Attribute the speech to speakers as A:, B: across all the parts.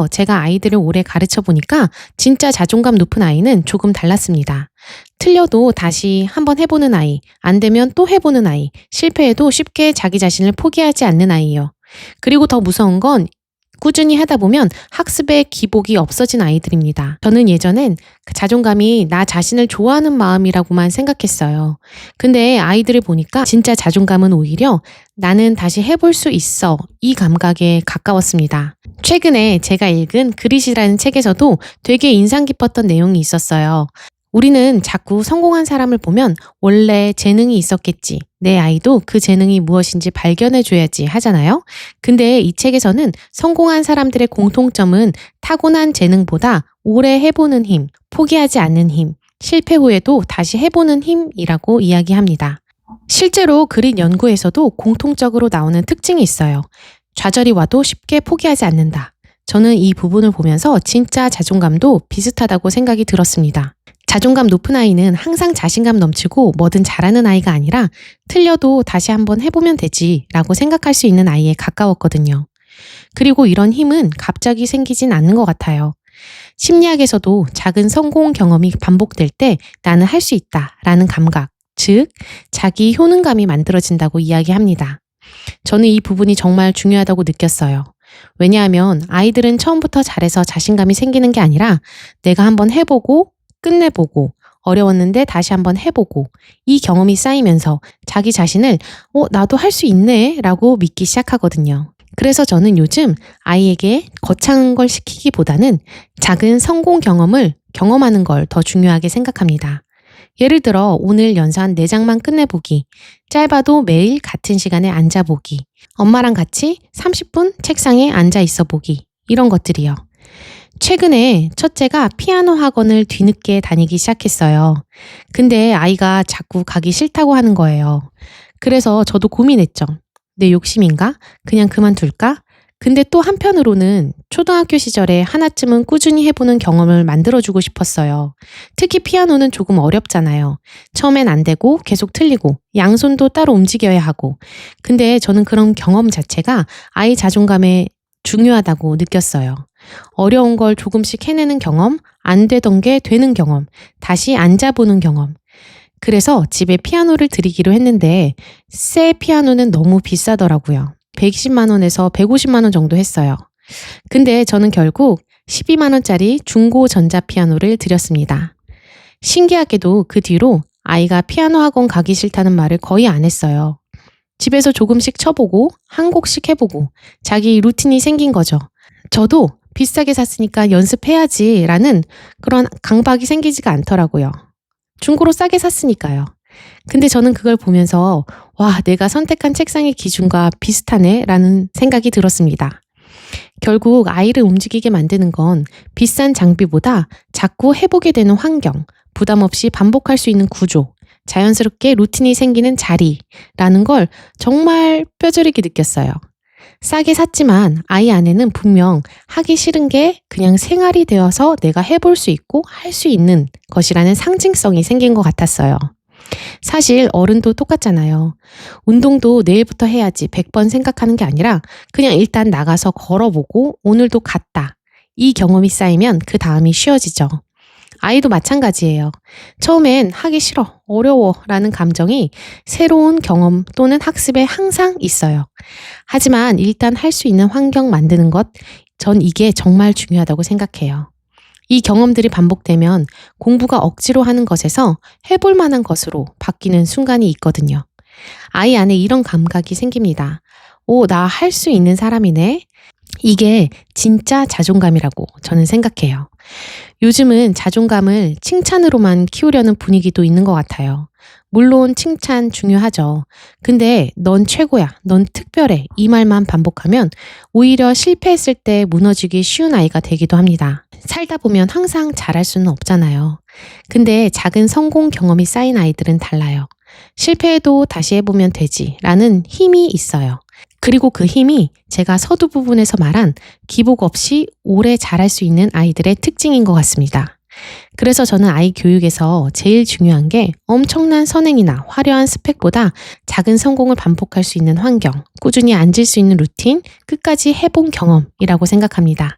A: 제가 아이들을 오래 가르쳐 보니까 진짜 자존감 높은 아이는 조금 달랐습니다. 틀려도 다시 한번 해보는 아이, 안 되면 또 해보는 아이, 실패해도 쉽게 자기 자신을 포기하지 않는 아이요. 그리고 더 무서운 건 꾸준히 하다 보면 학습에 기복이 없어진 아이들입니다. 저는 예전엔 그 자존감이 나 자신을 좋아하는 마음이라고만 생각했어요. 근데 아이들을 보니까 진짜 자존감은 오히려 나는 다시 해볼 수 있어, 이 감각에 가까웠습니다. 최근에 제가 읽은 그릿이라는 책에서도 되게 인상 깊었던 내용이 있었어요. 우리는 자꾸 성공한 사람을 보면 원래 재능이 있었겠지, 내 아이도 그 재능이 무엇인지 발견해줘야지 하잖아요. 근데 이 책에서는 성공한 사람들의 공통점은 타고난 재능보다 오래 해보는 힘, 포기하지 않는 힘, 실패 후에도 다시 해보는 힘이라고 이야기합니다. 실제로 그릿 연구에서도 공통적으로 나오는 특징이 있어요. 좌절이 와도 쉽게 포기하지 않는다. 저는 이 부분을 보면서 진짜 자존감도 비슷하다고 생각이 들었습니다. 자존감 높은 아이는 항상 자신감 넘치고 뭐든 잘하는 아이가 아니라 틀려도 다시 한번 해보면 되지 라고 생각할 수 있는 아이에 가까웠거든요. 그리고 이런 힘은 갑자기 생기진 않는 것 같아요. 심리학에서도 작은 성공 경험이 반복될 때 나는 할 수 있다 라는 감각, 즉 자기 효능감이 만들어진다고 이야기합니다. 저는 이 부분이 정말 중요하다고 느꼈어요. 왜냐하면 아이들은 처음부터 잘해서 자신감이 생기는 게 아니라 내가 한번 해보고 끝내보고 어려웠는데 다시 한번 해보고 이 경험이 쌓이면서 자기 자신을 나도 할 수 있네 라고 믿기 시작하거든요. 그래서 저는 요즘 아이에게 거창한 걸 시키기보다는 작은 성공 경험을 경험하는 걸 더 중요하게 생각합니다. 예를 들어 오늘 연산 4장만 끝내보기, 짧아도 매일 같은 시간에 앉아보기, 엄마랑 같이 30분 책상에 앉아 있어 보기, 이런 것들이요. 최근에 첫째가 피아노 학원을 뒤늦게 다니기 시작했어요. 근데 아이가 자꾸 가기 싫다고 하는 거예요. 그래서 저도 고민했죠. 내 욕심인가? 그냥 그만둘까? 근데 또 한편으로는 초등학교 시절에 하나쯤은 꾸준히 해보는 경험을 만들어주고 싶었어요. 특히 피아노는 조금 어렵잖아요. 처음엔 안 되고 계속 틀리고 양손도 따로 움직여야 하고. 근데 저는 그런 경험 자체가 아이 자존감에 중요하다고 느꼈어요. 어려운 걸 조금씩 해내는 경험, 안 되던 게 되는 경험, 다시 앉아보는 경험. 그래서 집에 피아노를 드리기로 했는데 새 피아노는 너무 비싸더라고요. 120만 원에서 150만 원 정도 했어요. 근데 저는 결국 12만 원짜리 중고 전자피아노를 드렸습니다. 신기하게도 그 뒤로 아이가 피아노 학원 가기 싫다는 말을 거의 안 했어요. 집에서 조금씩 쳐보고 한 곡씩 해보고 자기 루틴이 생긴 거죠. 저도 비싸게 샀으니까 연습해야지 라는 그런 강박이 생기지가 않더라고요. 중고로 싸게 샀으니까요. 근데 저는 그걸 보면서 와, 내가 선택한 책상의 기준과 비슷하네 라는 생각이 들었습니다. 결국 아이를 움직이게 만드는 건 비싼 장비보다 자꾸 해보게 되는 환경, 부담 없이 반복할 수 있는 구조, 자연스럽게 루틴이 생기는 자리라는 걸 정말 뼈저리게 느꼈어요. 싸게 샀지만 아이 안에는 분명 하기 싫은 게 그냥 생활이 되어서 내가 해볼 수 있고 할 수 있는 것이라는 상징성이 생긴 것 같았어요. 사실 어른도 똑같잖아요. 운동도 내일부터 해야지 100번 생각하는 게 아니라 그냥 일단 나가서 걸어보고 오늘도 갔다. 이 경험이 쌓이면 그 다음이 쉬워지죠. 아이도 마찬가지예요. 처음엔 하기 싫어, 어려워 라는 감정이 새로운 경험 또는 학습에 항상 있어요. 하지만 일단 할 수 있는 환경 만드는 것, 전 이게 정말 중요하다고 생각해요. 이 경험들이 반복되면 공부가 억지로 하는 것에서 해볼 만한 것으로 바뀌는 순간이 있거든요. 아이 안에 이런 감각이 생깁니다. 나 할 수 있는 사람이네. 이게 진짜 자존감이라고 저는 생각해요. 요즘은 자존감을 칭찬으로만 키우려는 분위기도 있는 것 같아요. 물론 칭찬 중요하죠. 근데 넌 최고야, 넌 특별해 이 말만 반복하면 오히려 실패했을 때 무너지기 쉬운 아이가 되기도 합니다. 살다 보면 항상 잘할 수는 없잖아요. 근데 작은 성공 경험이 쌓인 아이들은 달라요. 실패해도 다시 해보면 되지 라는 힘이 있어요. 그리고 그 힘이 제가 서두 부분에서 말한 기복 없이 오래 잘할 수 있는 아이들의 특징인 것 같습니다. 그래서 저는 아이 교육에서 제일 중요한 게 엄청난 선행이나 화려한 스펙보다 작은 성공을 반복할 수 있는 환경, 꾸준히 앉을 수 있는 루틴, 끝까지 해본 경험이라고 생각합니다.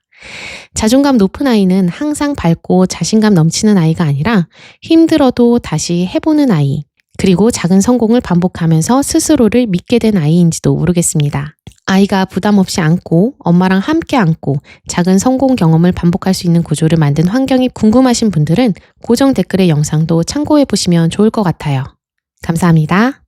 A: 자존감 높은 아이는 항상 밝고 자신감 넘치는 아이가 아니라 힘들어도 다시 해보는 아이, 그리고 작은 성공을 반복하면서 스스로를 믿게 된 아이인지도 모르겠습니다. 아이가 부담 없이 안고 엄마랑 함께 안고 작은 성공 경험을 반복할 수 있는 구조를 만든 환경이 궁금하신 분들은 고정 댓글의 영상도 참고해 보시면 좋을 것 같아요. 감사합니다.